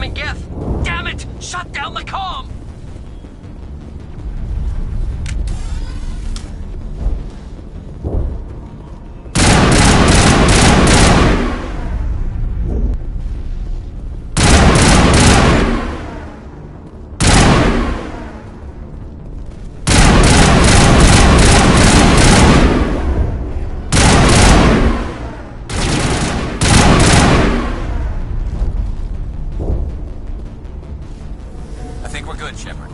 incoming Geth! Damn it! Shut down the comm! I think we're good, Shepard.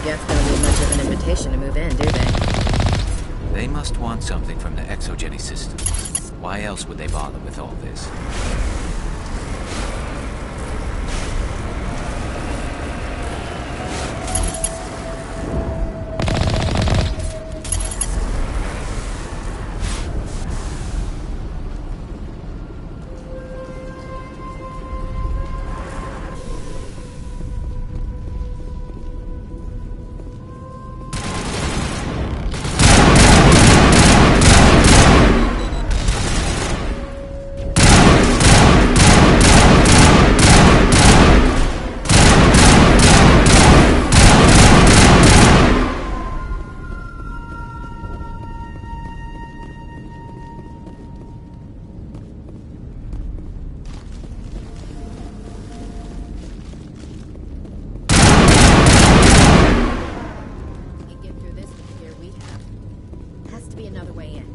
Geth don't need much of an invitation to move in, do they? They must want something from the exogeny system. Why else would they bother with all this? Another way in.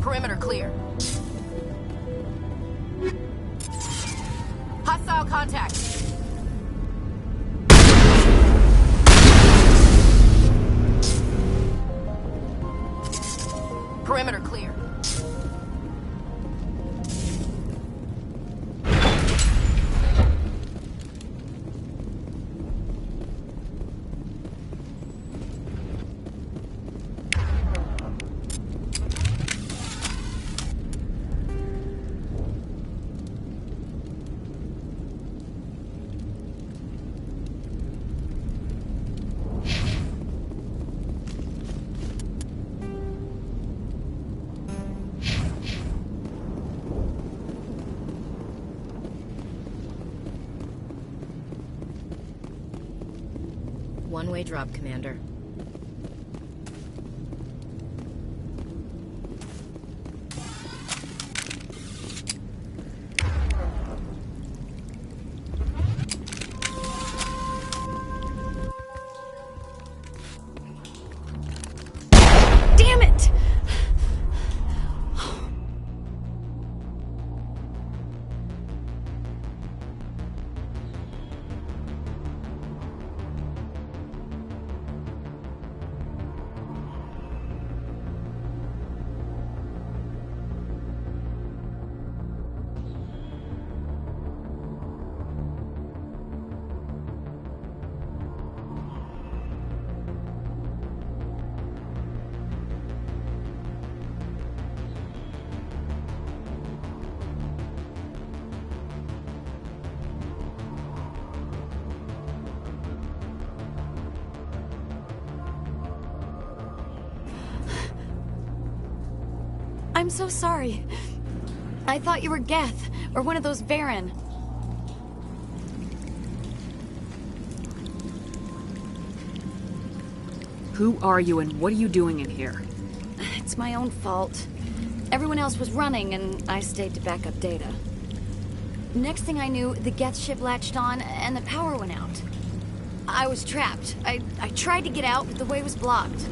Perimeter clear. Hostile contact. Perimeter clear. One-way drop, Commander. I'm so sorry. I thought you were Geth, or one of those Varen. Who are you and what are you doing in here? It's my own fault. Everyone else was running, and I stayed to back up data. Next thing I knew, the Geth ship latched on, and the power went out. I was trapped. I tried to get out, but the way was blocked.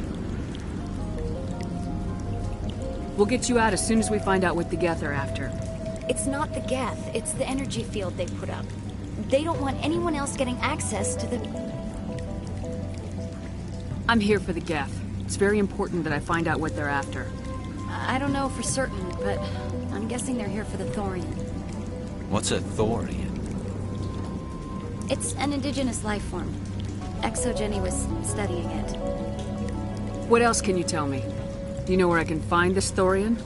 We'll get you out as soon as we find out what the Geth are after. It's not the Geth, it's the energy field they put up. They don't want anyone else getting access to the... I'm here for the Geth. It's very important that I find out what they're after. I don't know for certain, but I'm guessing they're here for the Thorian. What's a Thorian? It's an indigenous life form. ExoGeni was studying it. What else can you tell me? Do you know where I can find this Thorian?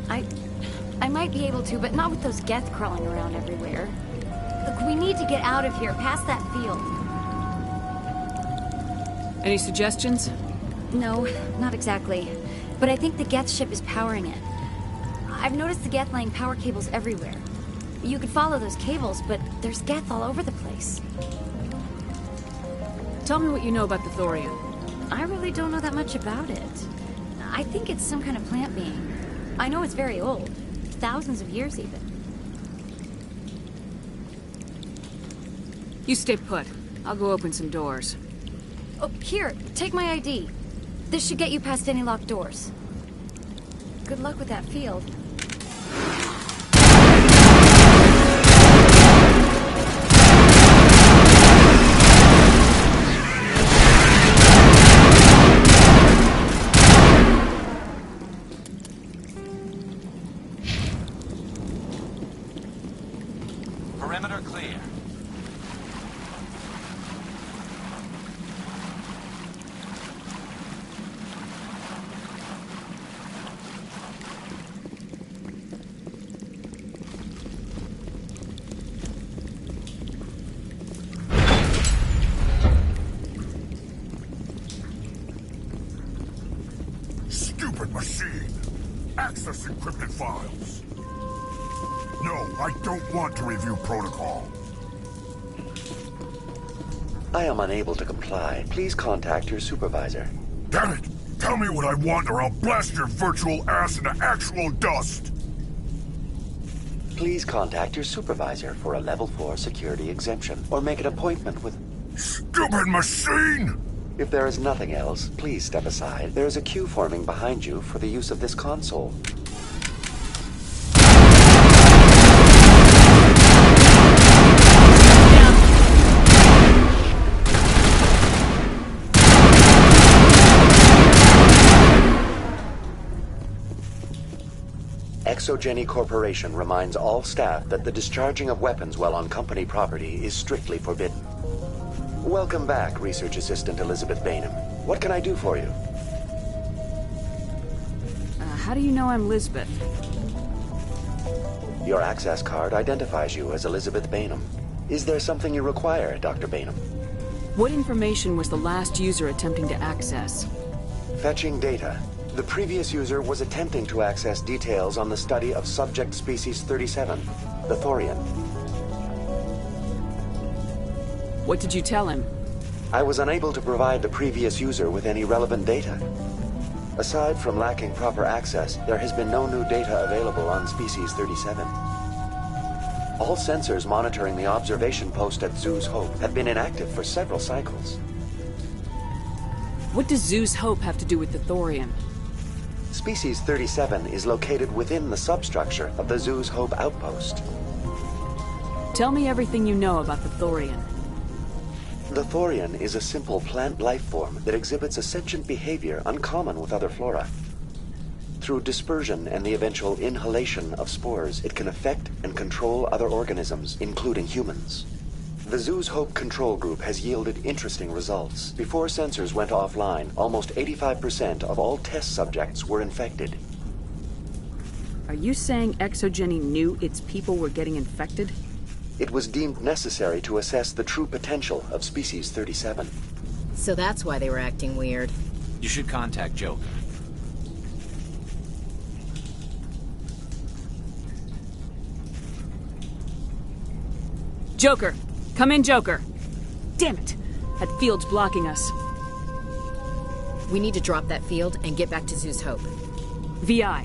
I might be able to, but not with those Geth crawling around everywhere. Look, we need to get out of here, past that field. Any suggestions? No, not exactly. But I think the Geth ship is powering it. I've noticed the Geth laying power cables everywhere. You could follow those cables, but there's Geth all over the place. Tell me what you know about the Thorian. I really don't know that much about it. I think it's some kind of plant being. I know it's very old. Thousands of years, even. You stay put. I'll go open some doors. Oh, here, take my ID. This should get you past any locked doors. Good luck with that field. Perimeter clear. Stupid machine! Access encrypted files! No, I don't want to review protocol. I am unable to comply. Please contact your supervisor. Damn it! Tell me what I want or I'll blast your virtual ass into actual dust! Please contact your supervisor for a level 4 security exemption, or make an appointment with... Stupid machine! If there is nothing else, please step aside. There is a queue forming behind you for the use of this console. ExoGeni Corporation reminds all staff that the discharging of weapons while on company property is strictly forbidden. Welcome back, Research Assistant Elizabeth Bainham. What can I do for you? How do you know I'm Lisbeth? Your access card identifies you as Elizabeth Bainham. Is there something you require, Dr. Bainham? What information was the last user attempting to access? Fetching data. The previous user was attempting to access details on the study of Subject Species 37, the Thorian. What did you tell him? I was unable to provide the previous user with any relevant data. Aside from lacking proper access, there has been no new data available on Species 37. All sensors monitoring the observation post at Zhu's Hope have been inactive for several cycles. What does Zhu's Hope have to do with the Thorian? Species 37 is located within the substructure of the Zhu's Hope outpost. Tell me everything you know about the Thorian. The Thorian is a simple plant life form that exhibits a sentient behavior uncommon with other flora. Through dispersion and the eventual inhalation of spores, it can affect and control other organisms, including humans. The Zhu's Hope control group has yielded interesting results. Before sensors went offline, almost 85% of all test subjects were infected. Are you saying ExoGeni knew its people were getting infected? It was deemed necessary to assess the true potential of Species 37. So that's why they were acting weird. You should contact Joker. Joker! Come in, Joker! Damn it! That field's blocking us. We need to drop that field and get back to Zeus Hope. VI,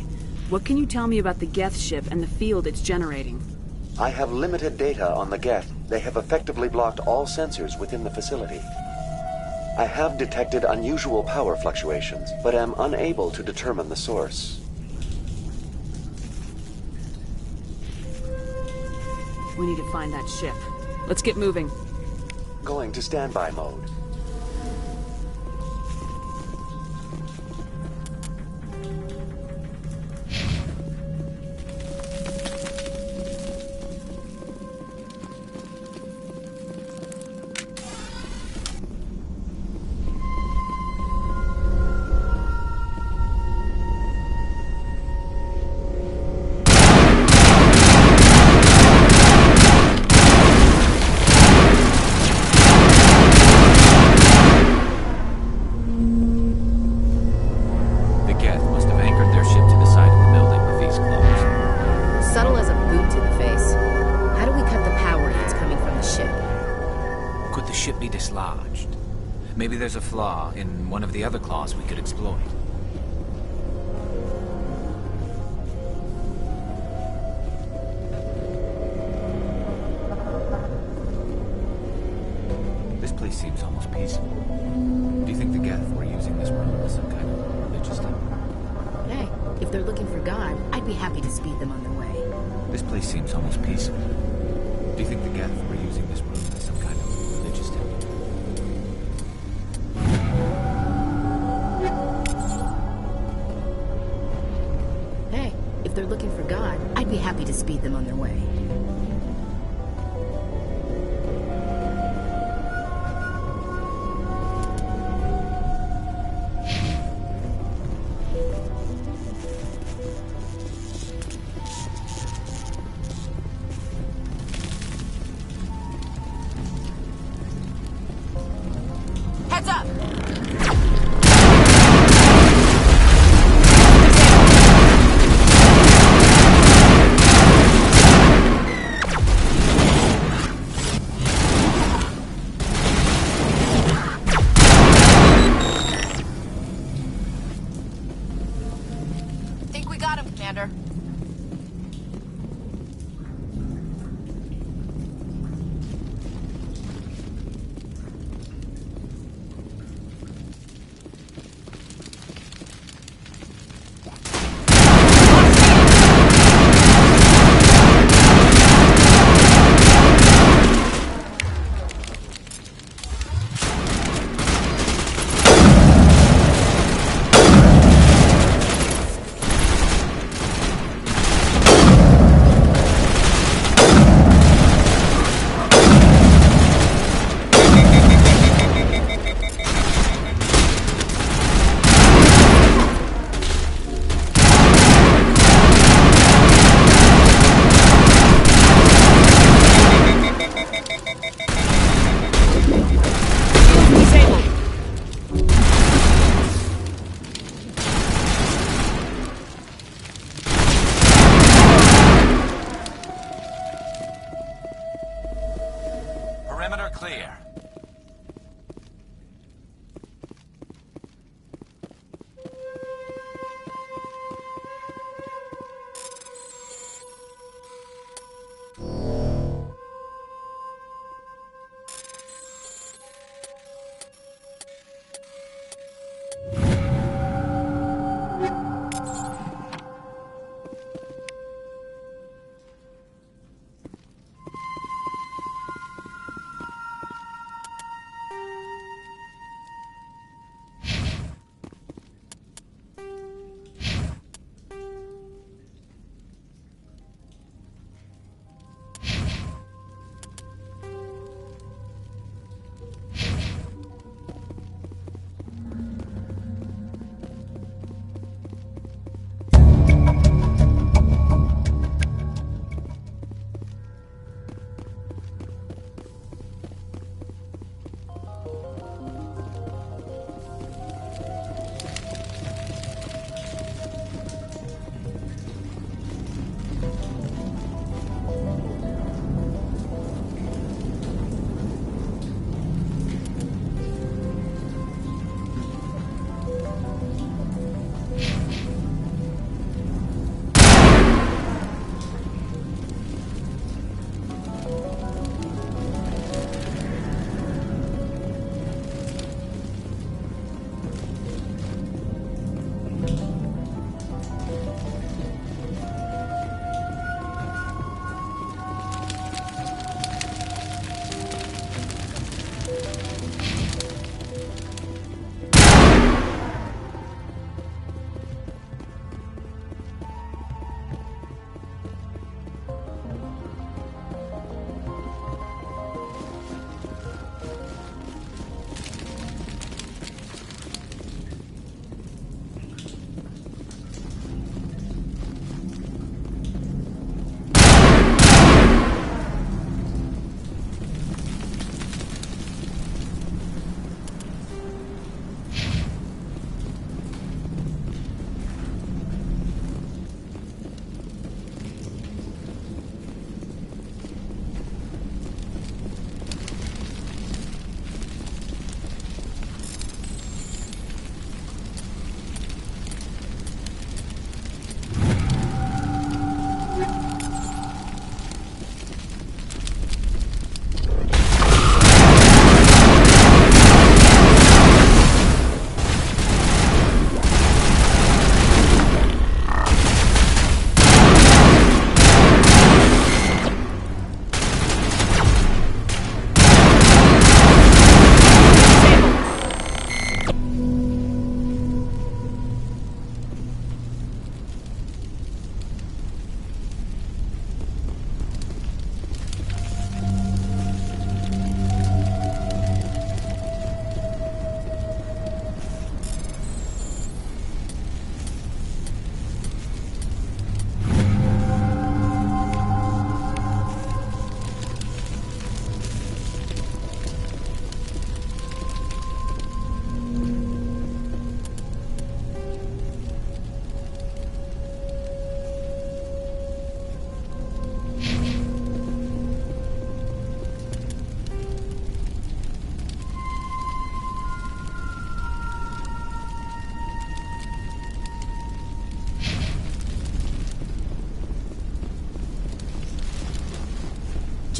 what can you tell me about the Geth ship and the field it's generating? I have limited data on the Geth. They have effectively blocked all sensors within the facility. I have detected unusual power fluctuations, but am unable to determine the source. We need to find that ship. Let's get moving. Going to standby mode. Maybe there's a flaw in one of the other claws we could exploit. This place seems almost peaceful. Do you think the Geth were using this room as some kind of religious temple? Hey, if they're looking for God, I'd be happy to speed them on their way. This place seems almost peaceful. Do you think the Geth were using this room as some kind of religious temple? If they're looking for God, I'd be happy to speed them on their way. Heads up!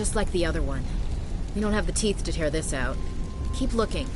just like the other one. We don't have the teeth to tear this out. Keep looking.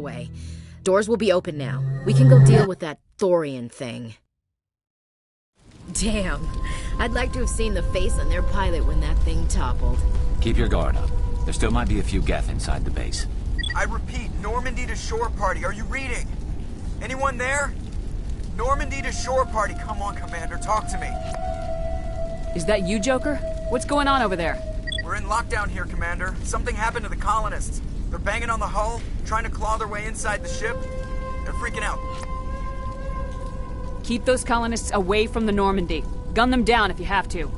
way. Doors will be open now. We can go deal with that Thorian thing. Damn. I'd like to have seen the face on their pilot when that thing toppled. Keep your guard up. There still might be a few Geth inside the base. I repeat, Normandy to shore party. Are you reading? Anyone there? Normandy to shore party. Come on, Commander, talk to me. Is that you, Joker? What's going on over there? We're in lockdown here, Commander. Something happened to the colonists. They're banging on the hull, trying to claw their way inside the ship. They're freaking out. Keep those colonists away from the Normandy. Gun them down if you have to.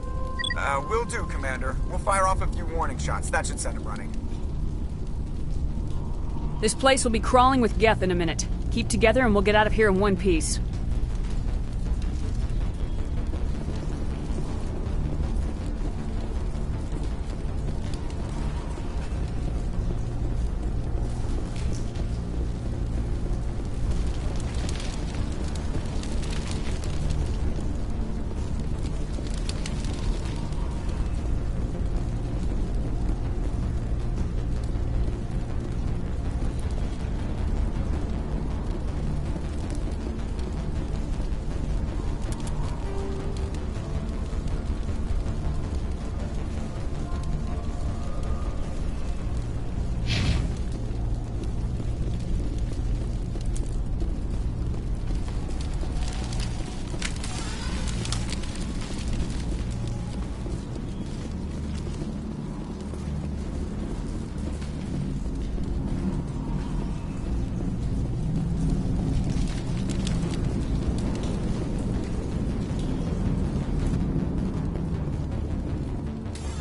Will do, Commander. We'll fire off a few warning shots. That should set it running. This place will be crawling with Geth in a minute. Keep together and we'll get out of here in one piece.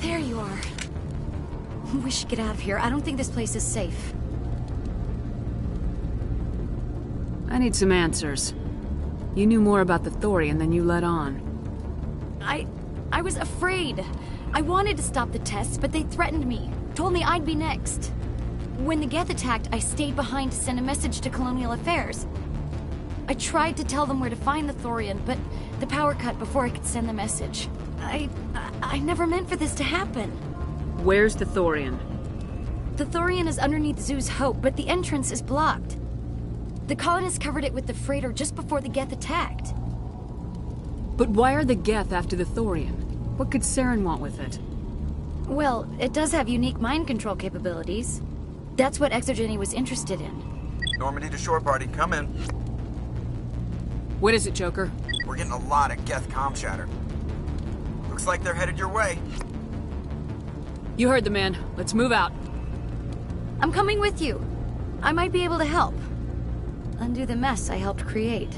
There you are. We should get out of here. I don't think this place is safe. I need some answers. You knew more about the Thorian than you let on. I was afraid. I wanted to stop the tests, but they threatened me. Told me I'd be next. When the Geth attacked, I stayed behind to send a message to Colonial Affairs. I tried to tell them where to find the Thorian, but the power cut before I could send the message. I never meant for this to happen. Where's the Thorian? The Thorian is underneath Zoo's Hope, but the entrance is blocked. The colonists covered it with the freighter just before the Geth attacked. But why are the Geth after the Thorian? What could Saren want with it? Well, it does have unique mind control capabilities. That's what Exogeny was interested in. Normandy to shore party, come in. What is it, Joker? We're getting a lot of Geth comm chatter. Looks like they're headed your way. You heard the man. Let's move out. I'm coming with you. I might be able to help. Undo the mess I helped create.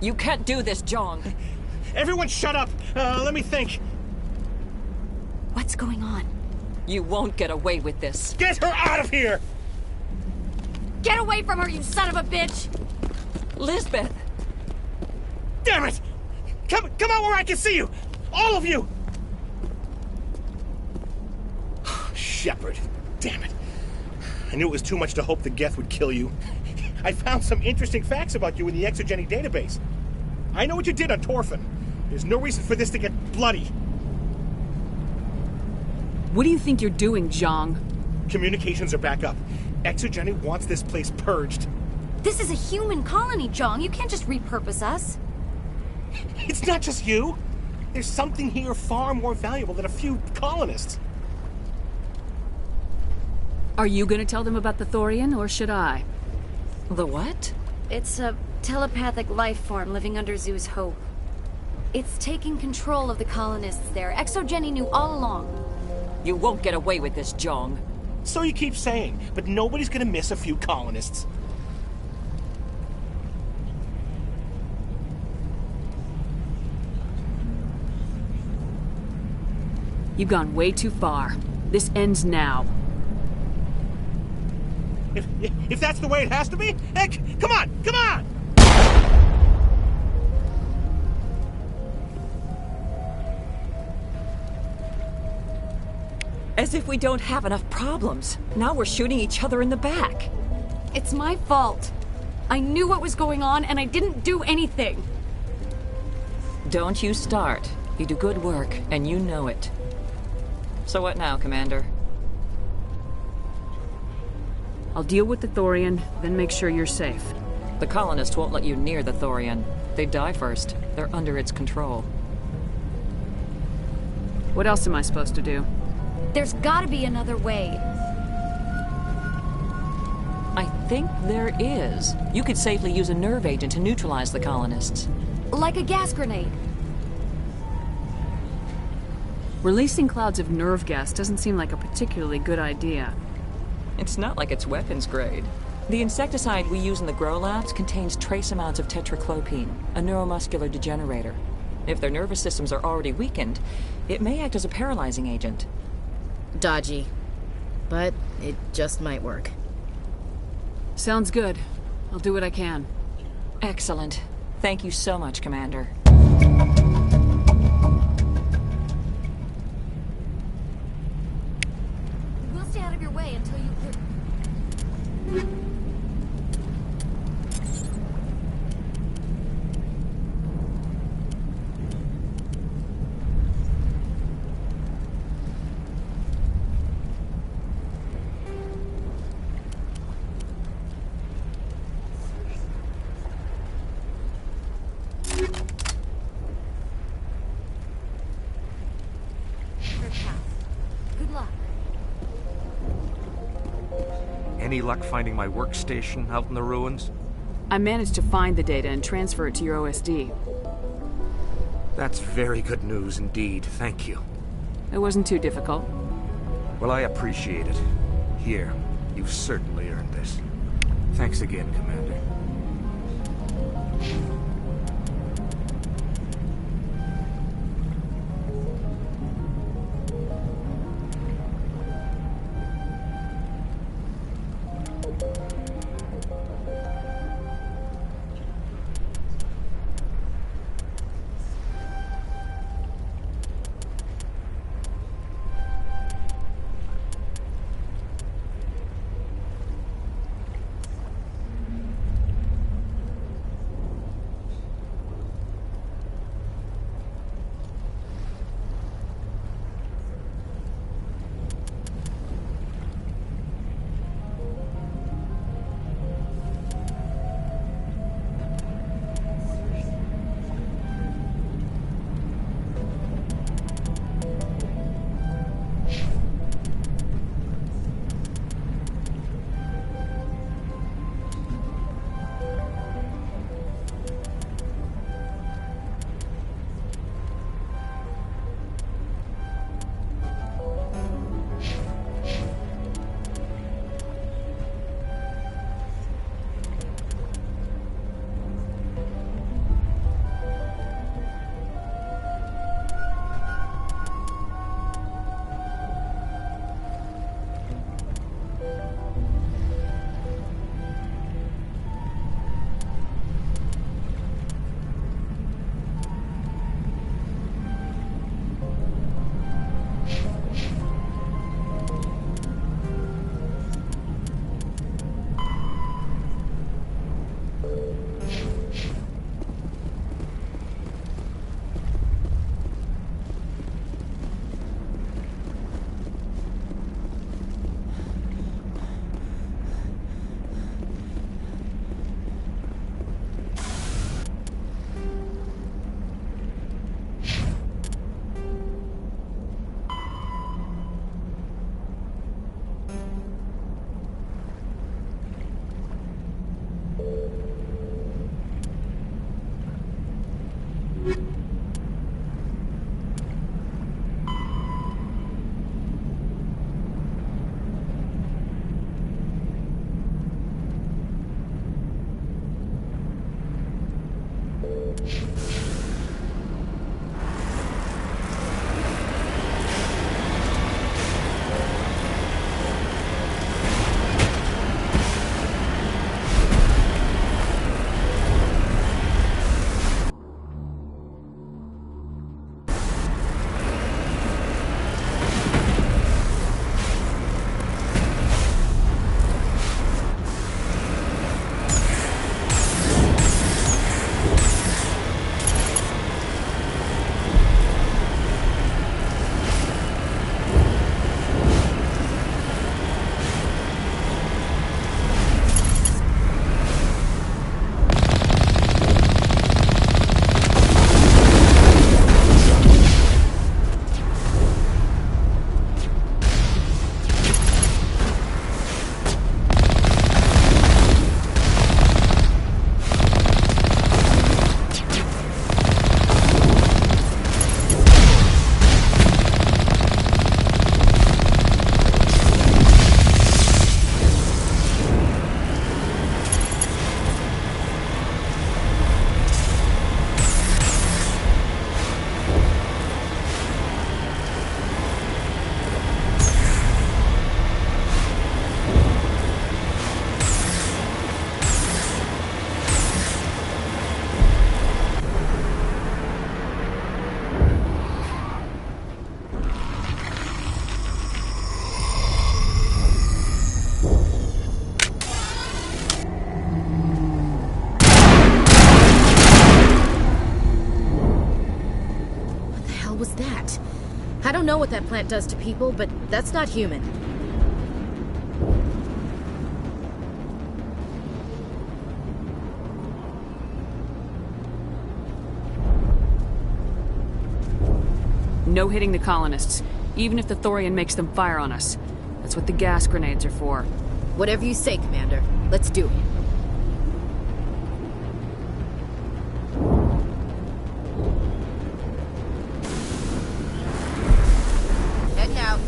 You can't do this, Jong. Everyone shut up! Let me think. What's going on? You won't get away with this. Get her out of here! Get away from her, you son of a bitch! Lisbeth! Damn it! Come out where I can see you! All of you! Shepard. Damn it. I knew it was too much to hope the Geth would kill you. I found some interesting facts about you in the Exogeny database. I know what you did on Torfin. There's no reason for this to get bloody. What do you think you're doing, Jong? Communications are back up. Exogeny wants this place purged. This is a human colony, Jong. You can't just repurpose us. It's not just you. There's something here far more valuable than a few colonists. Are you gonna tell them about the Thorian, or should I? The what? It's a telepathic life form living under Zoo's Hope. It's taking control of the colonists there. Exogeny knew all along. You won't get away with this, Jong. So you keep saying, but nobody's gonna miss a few colonists. You've gone way too far. This ends now. If that's the way it has to be, heck, come on, come on! As if we don't have enough problems. Now we're shooting each other in the back. It's my fault. I knew what was going on, and I didn't do anything. Don't you start. You do good work, and you know it. So what now, Commander? I'll deal with the Thorian, then make sure you're safe. The colonists won't let you near the Thorian. They die first. They're under its control. What else am I supposed to do? There's gotta be another way. I think there is. You could safely use a nerve agent to neutralize the colonists. Like a gas grenade. Releasing clouds of nerve gas doesn't seem like a particularly good idea. It's not like it's weapons grade. The insecticide we use in the grow labs contains trace amounts of tetraclopine, a neuromuscular degenerator. If their nervous systems are already weakened, it may act as a paralyzing agent. Dodgy. But it just might work. Sounds good. I'll do what I can. Excellent. Thank you so much, Commander. We'll stay out of your way until you clear. Good luck. Any luck finding my workstation out in the ruins? I managed to find the data and transfer it to your OSD. That's very good news indeed, thank you. It wasn't too difficult. Well, I appreciate it. Here, you've certainly earned this. Thanks again, Commander. I don't know what that plant does to people, but that's not human. No hitting the colonists, even if the Thorian makes them fire on us. That's what the gas grenades are for. Whatever you say, Commander. Let's do it. Heading out.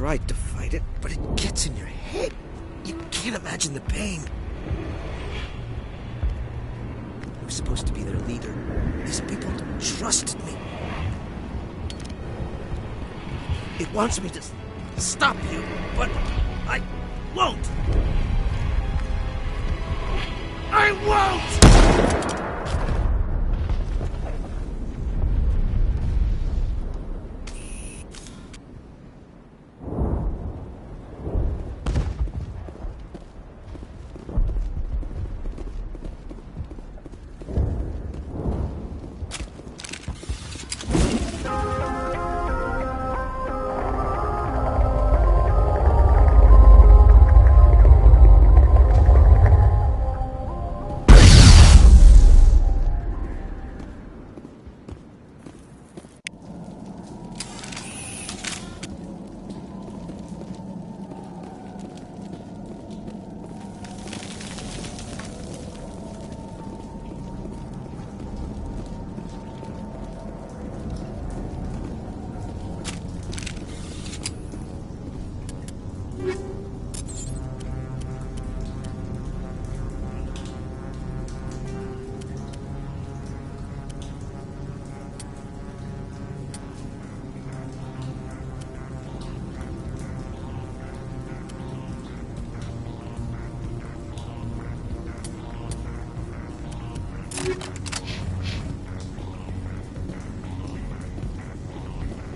tried to fight it, but it gets in your head. You can't imagine the pain. I was supposed to be their leader. These people trusted me. It wants me to stop you, but I won't. I won't!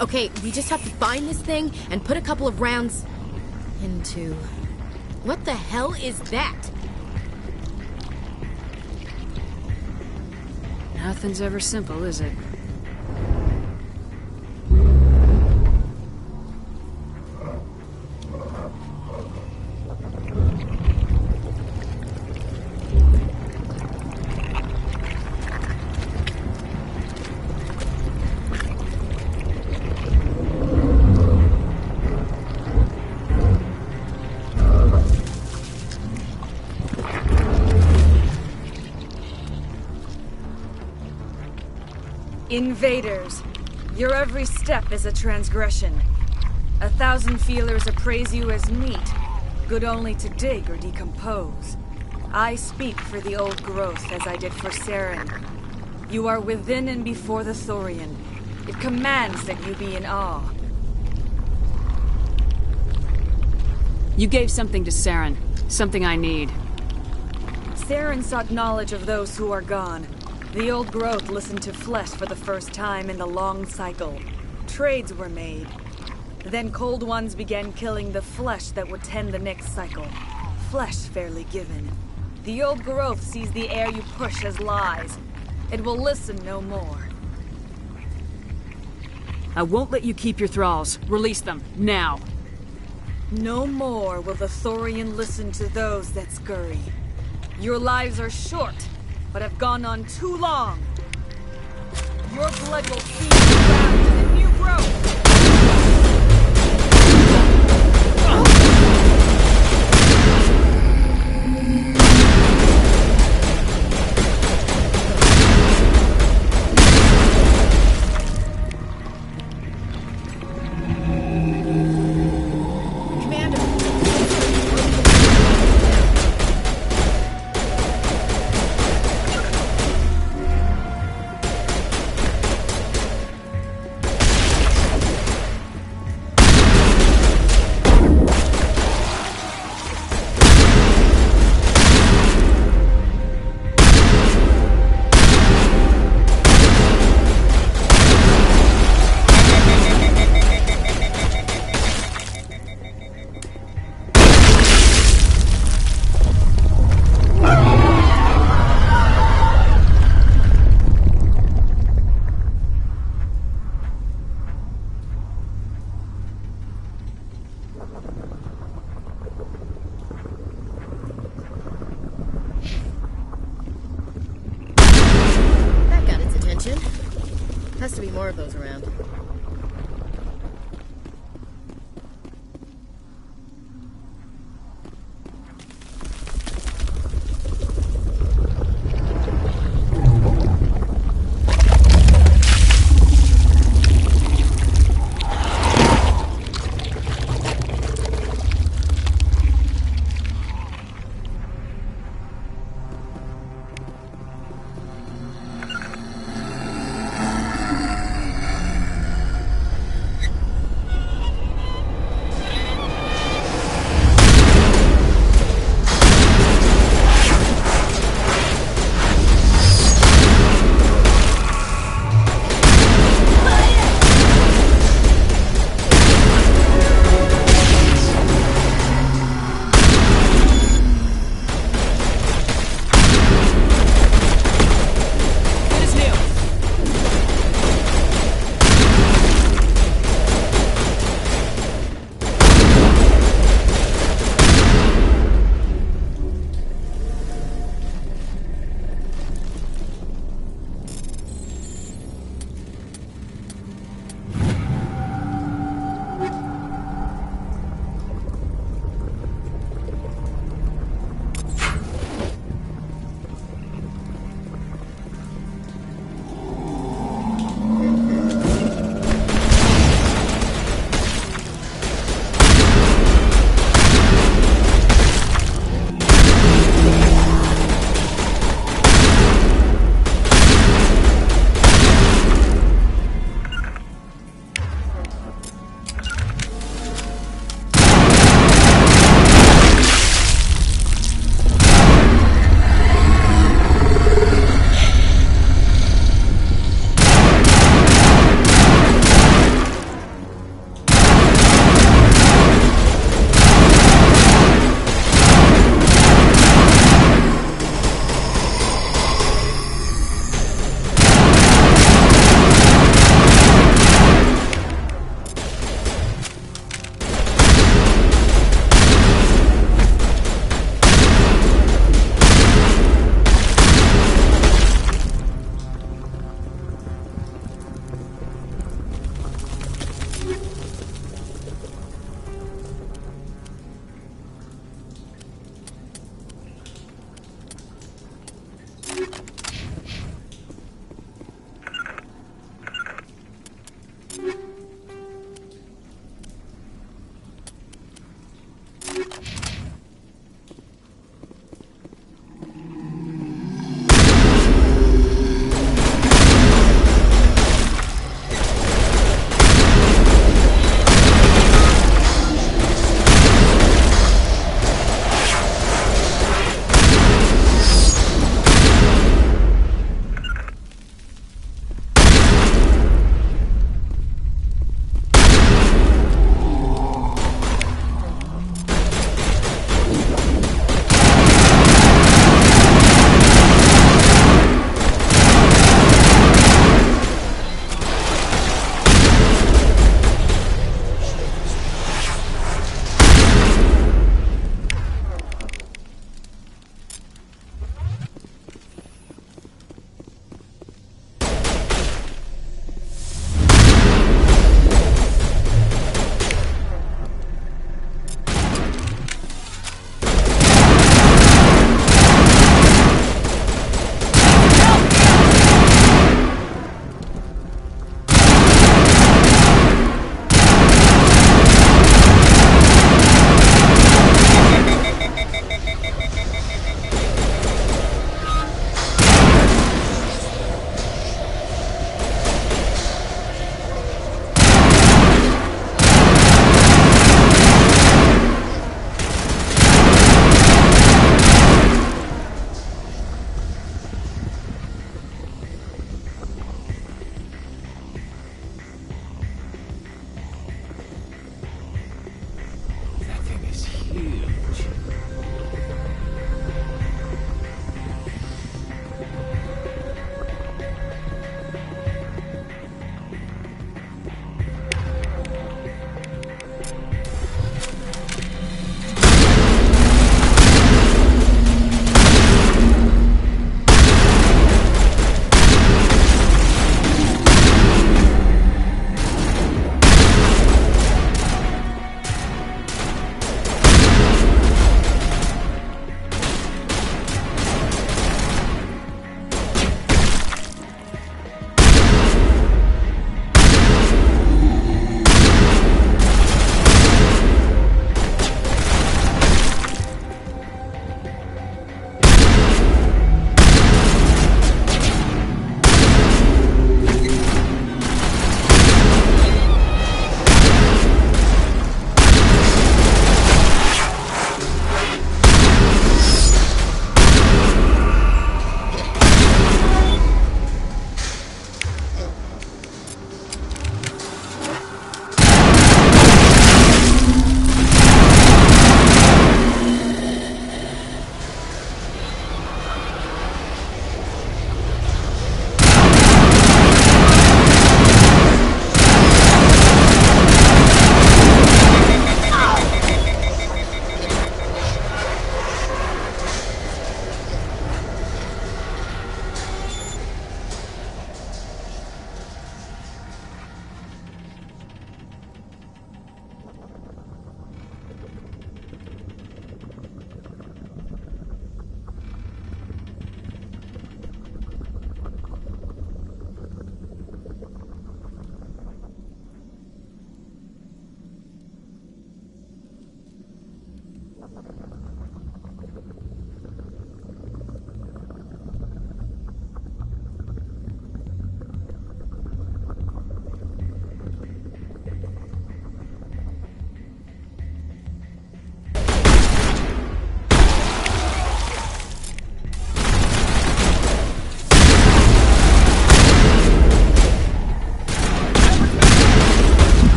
Okay, we just have to find this thing and put a couple of rounds into... What the hell is that? Nothing's ever simple, is it? Invaders, your every step is a transgression. 1,000 feelers appraise you as meat, good only to dig or decompose. I speak for the old growth as I did for Saren. You are within and before the Thorian. It commands that you be in awe. You gave something to Saren. Something I need. Saren sought knowledge of those who are gone. The old growth listened to flesh for the first time in the long cycle. Trades were made. Then cold ones began killing the flesh that would tend the next cycle. Flesh fairly given. The old growth sees the air you push as lies. It will listen no more. I won't let you keep your thralls. Release them, now. No more will the Thorian listen to those that scurry. Your lives are short, but have gone on too long. Your blood will feed the ground to the new growth. Has to be more of those around.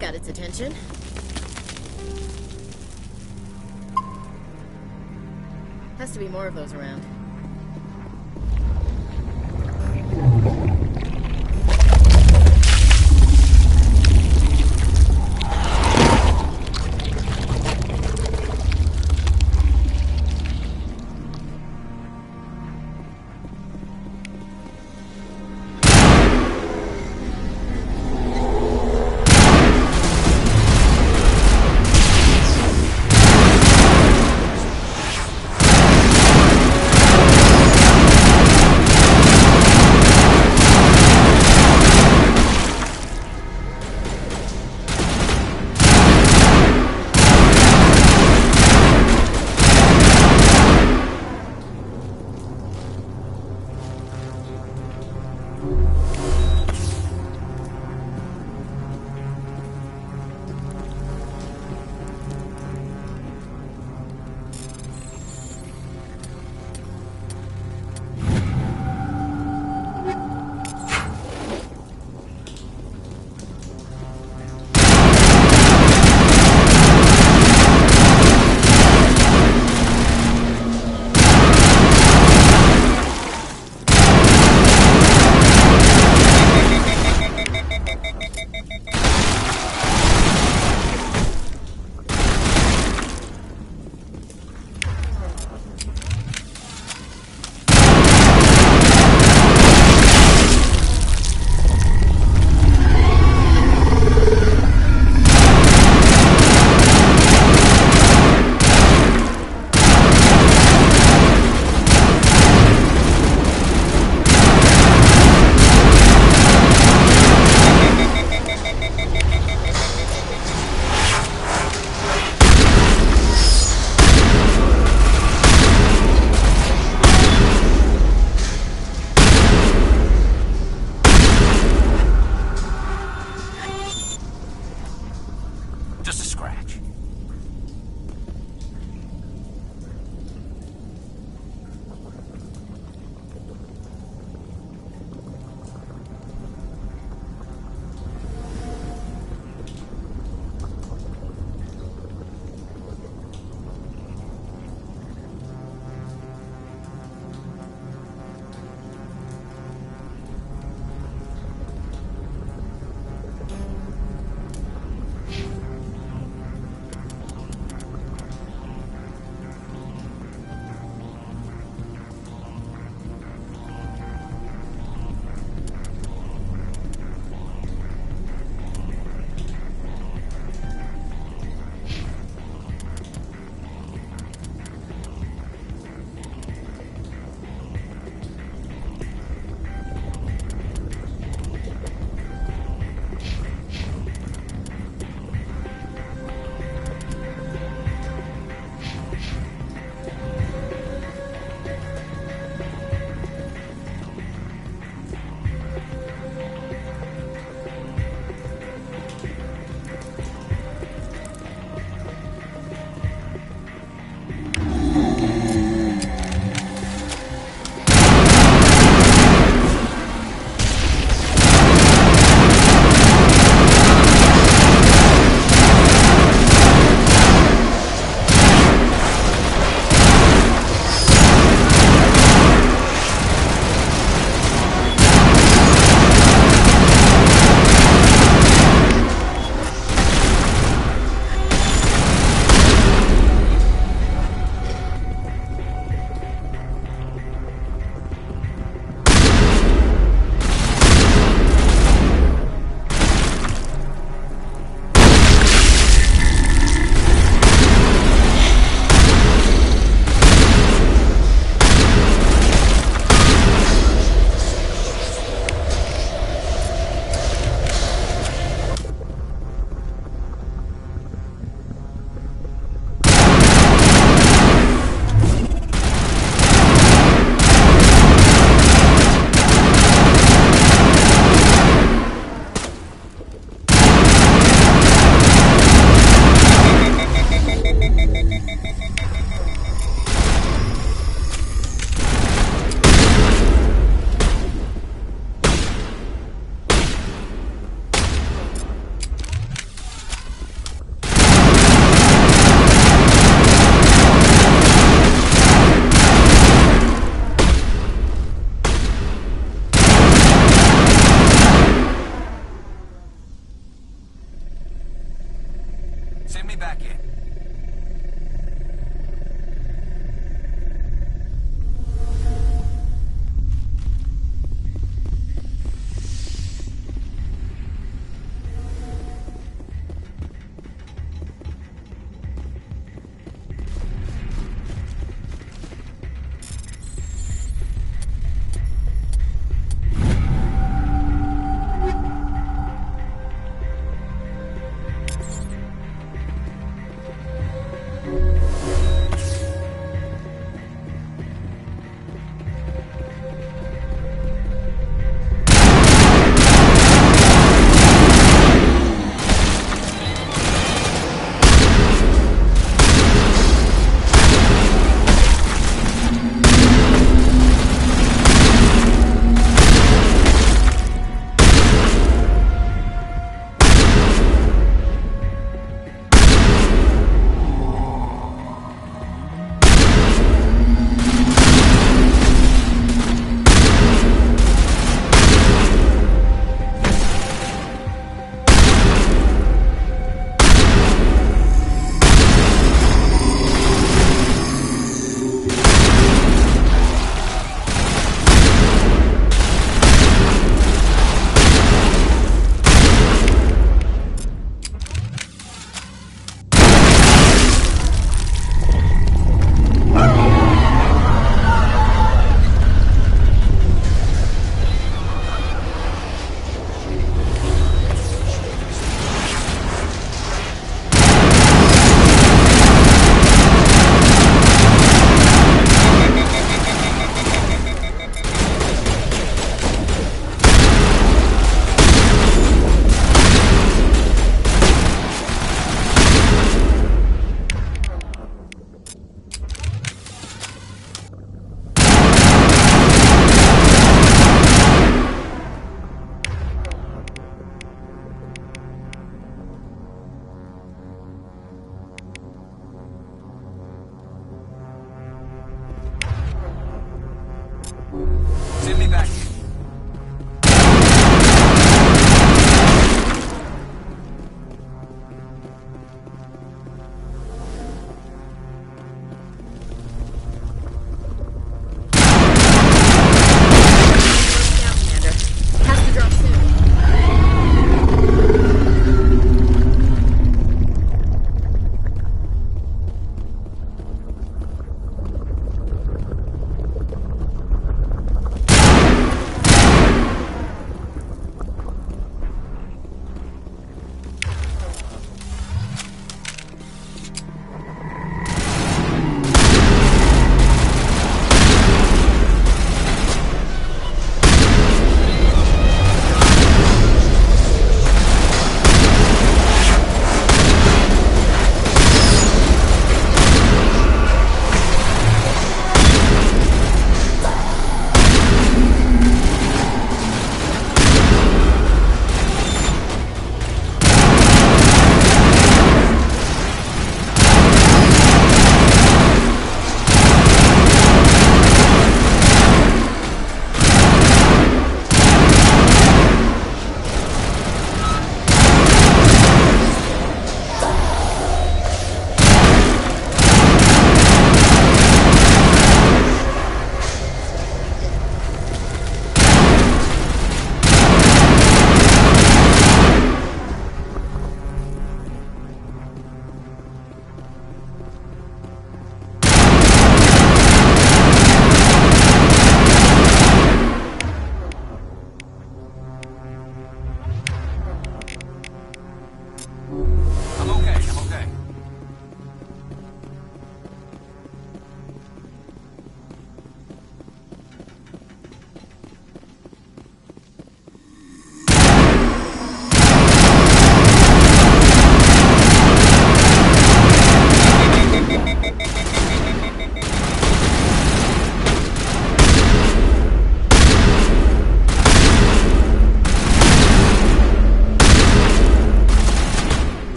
that got its attention. Has to be more of those around.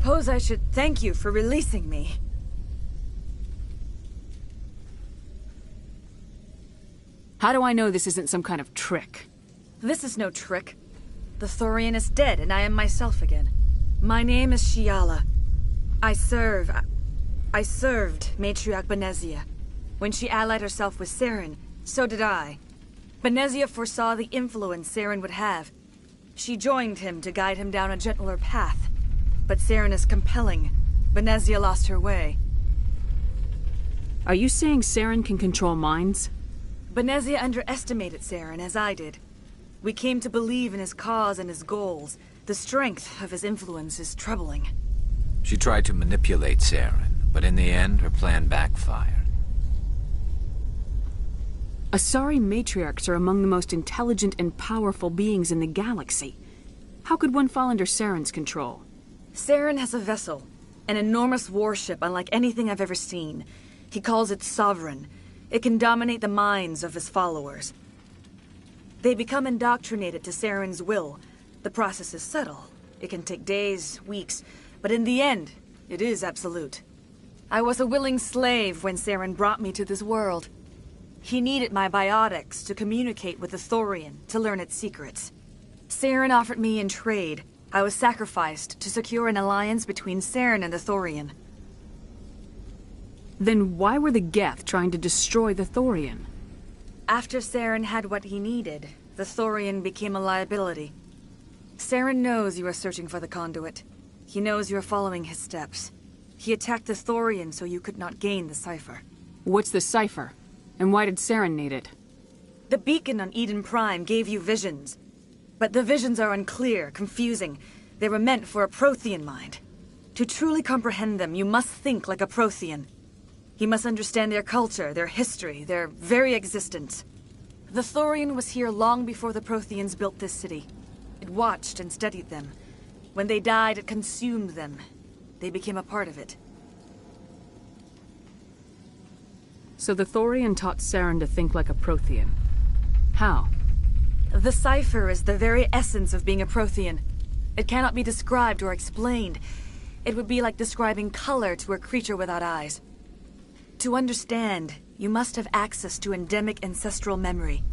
suppose I should thank you for releasing me. How do I know this isn't some kind of trick? This is no trick. The Thorian is dead, and I am myself again. My name is Shiala. I served Matriarch Benezia. When she allied herself with Saren, so did I. Benezia foresaw the influence Saren would have. She joined him to guide him down a gentler path. But Saren is compelling. Benezia lost her way. Are you saying Saren can control minds? Benezia underestimated Saren, as I did. We came to believe in his cause and his goals. The strength of his influence is troubling. She tried to manipulate Saren, but in the end, her plan backfired. Asari matriarchs are among the most intelligent and powerful beings in the galaxy. How could one fall under Saren's control? Saren has a vessel, an enormous warship unlike anything I've ever seen. He calls it Sovereign. It can dominate the minds of his followers. They become indoctrinated to Saren's will. The process is subtle. It can take days, weeks, but in the end, it is absolute. I was a willing slave when Saren brought me to this world. He needed my biotics to communicate with the Thorian, to learn its secrets. Saren offered me in trade. I was sacrificed to secure an alliance between Saren and the Thorian. Then why were the Geth trying to destroy the Thorian? After Saren had what he needed, the Thorian became a liability. Saren knows you are searching for the conduit. He knows you are following his steps. He attacked the Thorian so you could not gain the cipher. What's the cipher? And why did Saren need it? The beacon on Eden Prime gave you visions. But the visions are unclear, confusing. They were meant for a Prothean mind. To truly comprehend them, you must think like a Prothean. You must understand their culture, their history, their very existence. The Thorian was here long before the Protheans built this city. It watched and studied them. When they died, it consumed them. They became a part of it. So the Thorian taught Saren to think like a Prothean. How? The cipher is the very essence of being a Prothean. It cannot be described or explained. It would be like describing color to a creature without eyes. To understand, you must have access to endemic ancestral memory.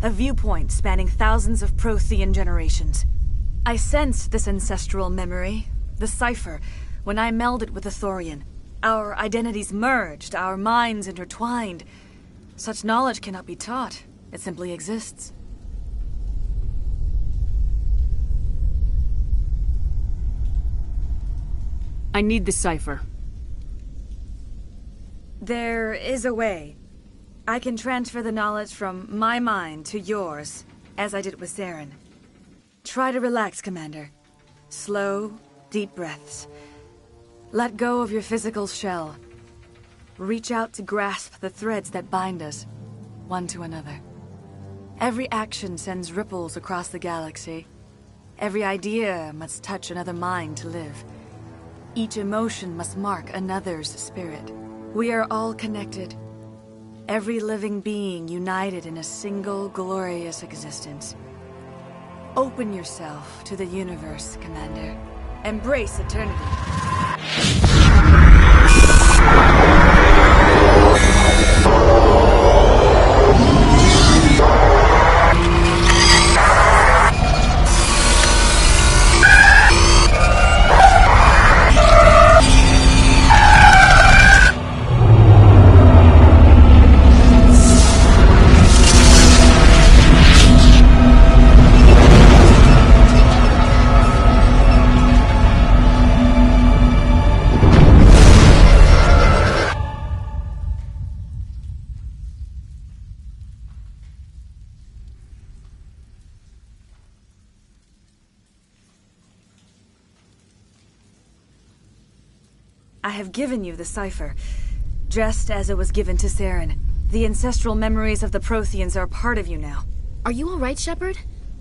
A viewpoint spanning thousands of Prothean generations. I sensed this ancestral memory, the cipher, when I melded with the Thorian. Our identities merged, our minds intertwined. Such knowledge cannot be taught. It simply exists. I need the cipher. There is a way. I can transfer the knowledge from my mind to yours, as I did with Saren. Try to relax, Commander. Slow, deep breaths. Let go of your physical shell. Reach out to grasp the threads that bind us, one to another. Every action sends ripples across the galaxy. Every idea must touch another mind to live. Each emotion must mark another's spirit. We are all connected. Every living being united in a single glorious existence. Open yourself to the universe, Commander. Embrace eternity. I have given you the cipher, just as it was given to Saren. The ancestral memories of the Protheans are a part of you now. Are you all right, Shepard?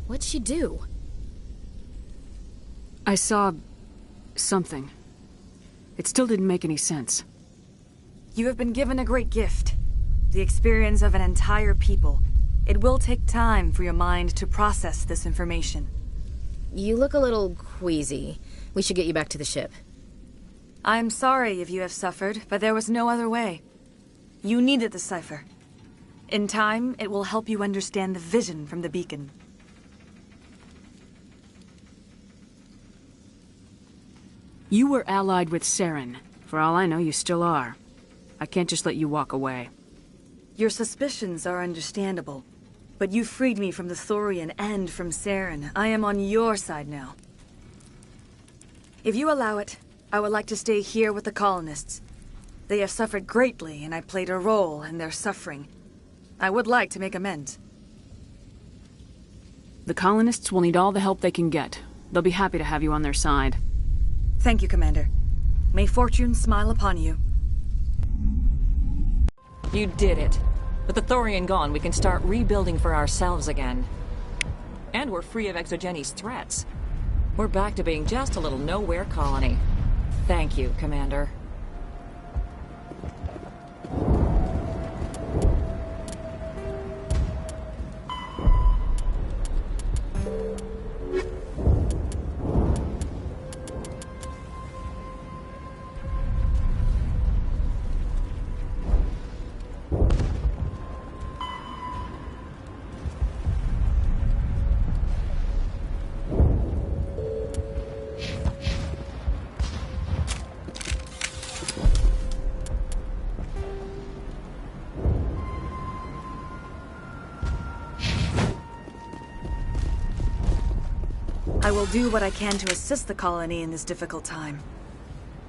What'd she do? I saw something. It still didn't make any sense. You have been given a great gift. The experience of an entire people. It will take time for your mind to process this information. You look a little queasy. We should get you back to the ship. I'm sorry if you have suffered, but there was no other way. You needed the cipher. In time, it will help you understand the vision from the beacon. You were allied with Saren. For all I know, you still are. I can't just let you walk away. Your suspicions are understandable, but you freed me from the Thorian and from Saren. I am on your side now. If you allow it, I would like to stay here with the colonists. They have suffered greatly, and I played a role in their suffering. I would like to make amends. The colonists will need all the help they can get. They'll be happy to have you on their side. Thank you, Commander. May fortune smile upon you. You did it. With the Thorian gone, we can start rebuilding for ourselves again. And we're free of Exogeni's threats. We're back to being just a little nowhere colony. Thank you, Commander. I will do what I can to assist the colony in this difficult time.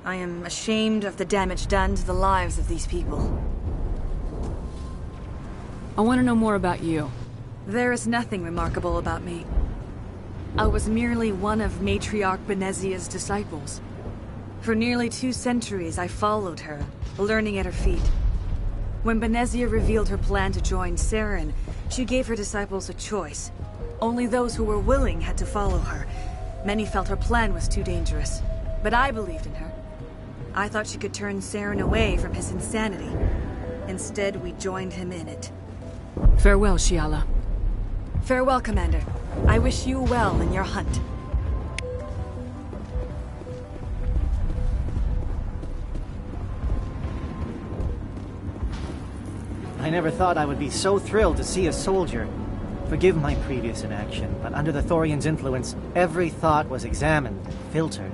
I am ashamed of the damage done to the lives of these people. I want to know more about you. There is nothing remarkable about me. I was merely one of Matriarch Benezia's disciples. For nearly 2 centuries, I followed her, learning at her feet. When Benezia revealed her plan to join Saren, she gave her disciples a choice. Only those who were willing had to follow her. Many felt her plan was too dangerous, but I believed in her. I thought she could turn Saren away from his insanity. Instead, we joined him in it. Farewell, Shiala. Farewell, Commander. I wish you well in your hunt. I never thought I would be so thrilled to see a soldier. Forgive my previous inaction, but under the Thorian's influence, every thought was examined, filtered.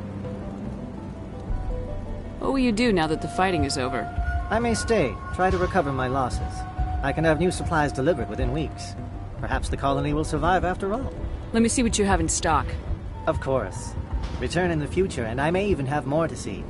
What will you do now that the fighting is over? I may stay, try to recover my losses. I can have new supplies delivered within weeks. Perhaps the colony will survive after all. Let me see what you have in stock. Of course. Return in the future, and I may even have more to see.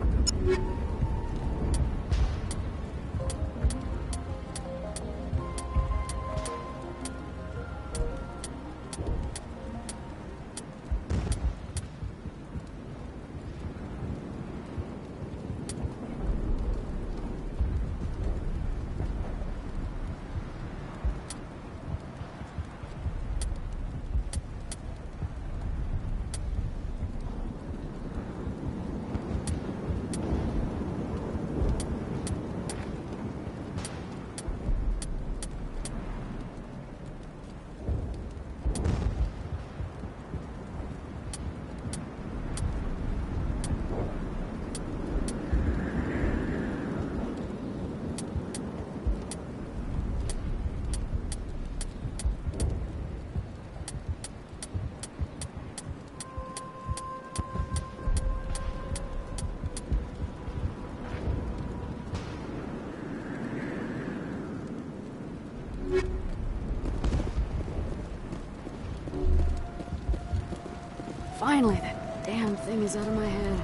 Finally, that damn thing is out of my head.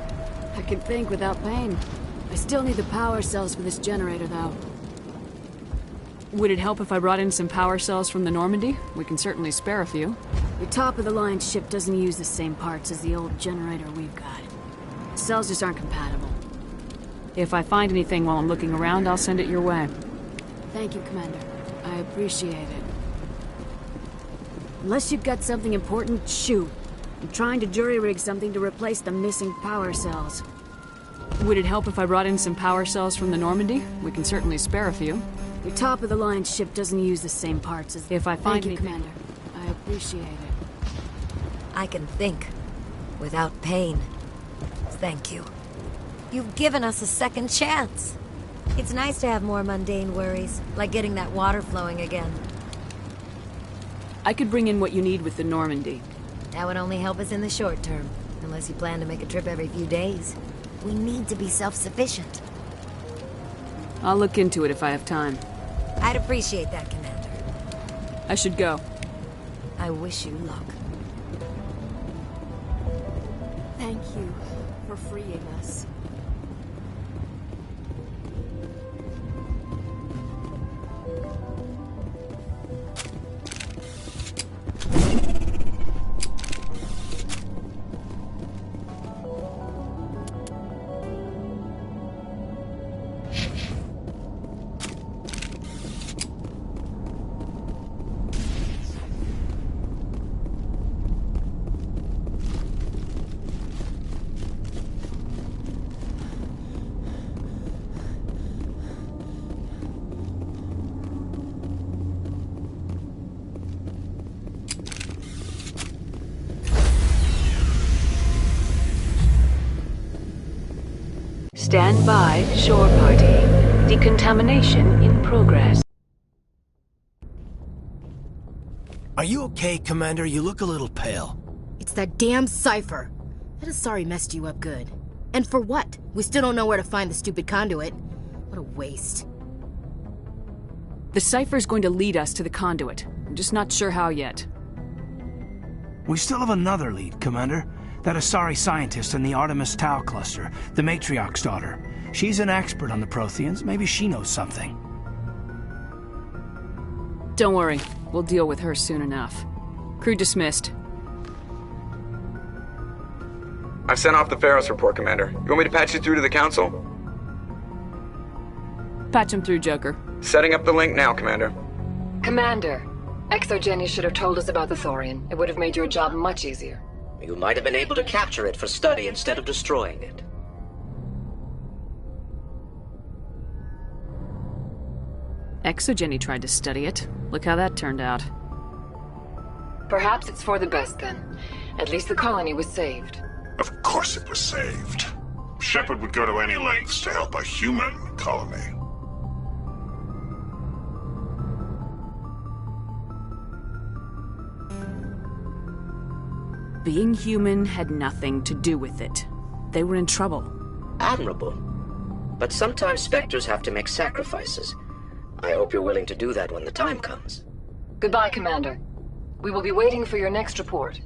I can think without pain. I still need the power cells for this generator, though. Would it help if I brought in some power cells from the Normandy? We can certainly spare a few. Your top-of-the-line ship doesn't use the same parts as the old generator we've got. The cells just aren't compatible. If I find anything while I'm looking around, I'll send it your way. Thank you, Commander. I appreciate it. Unless you've got something important, shoot. I'm trying to jury-rig something to replace the missing power cells. Would it help if I brought in some power cells from the Normandy? We can certainly spare a few. Your top-of-the-line ship doesn't use the same parts as... If I find Thank you, anything... Commander. I appreciate it. I can think without pain. Thank you. You've given us a second chance. It's nice to have more mundane worries, like getting that water flowing again. I could bring in what you need with the Normandy. That would only help us in the short term, unless you plan to make a trip every few days. We need to be self-sufficient. I'll look into it if I have time. I'd appreciate that, Commander. I should go. I wish you luck. Thank you for freeing us. Stand by, shore party. Decontamination in progress. Are you okay, Commander? You look a little pale. It's that damn cipher. That Asari messed you up good. And for what? We still don't know where to find the stupid conduit. What a waste. The cipher's going to lead us to the conduit. I'm just not sure how yet. We still have another lead, Commander. That Asari scientist in the Artemis Tau cluster, the Matriarch's daughter. She's an expert on the Protheans. Maybe she knows something. Don't worry. We'll deal with her soon enough. Crew dismissed. I've sent off the Pharos report, Commander. You want me to patch you through to the Council? Patch him through, Joker. Setting up the link now, Commander. Commander, Exogeny should have told us about the Thorian. It would have made your job much easier. You might have been able to capture it for study instead of destroying it. Exogeny tried to study it. Look how that turned out. Perhaps it's for the best then. At least the colony was saved. Of course it was saved. Shepard would go to any lengths to help a human colony. Being human had nothing to do with it. They were in trouble. Admirable. But sometimes Spectres have to make sacrifices. I hope you're willing to do that when the time comes. Goodbye, Commander. We will be waiting for your next report.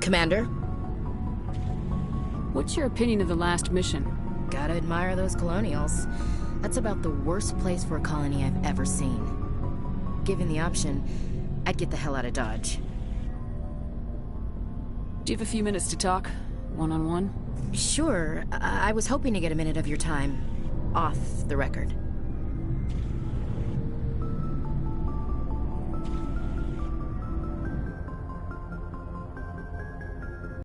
Commander? What's your opinion of the last mission? Gotta admire those colonials. That's about the worst place for a colony I've ever seen. Given the option, I'd get the hell out of Dodge. Do you have a few minutes to talk? One-on-one? Sure. I was hoping to get a minute of your time. Off the record.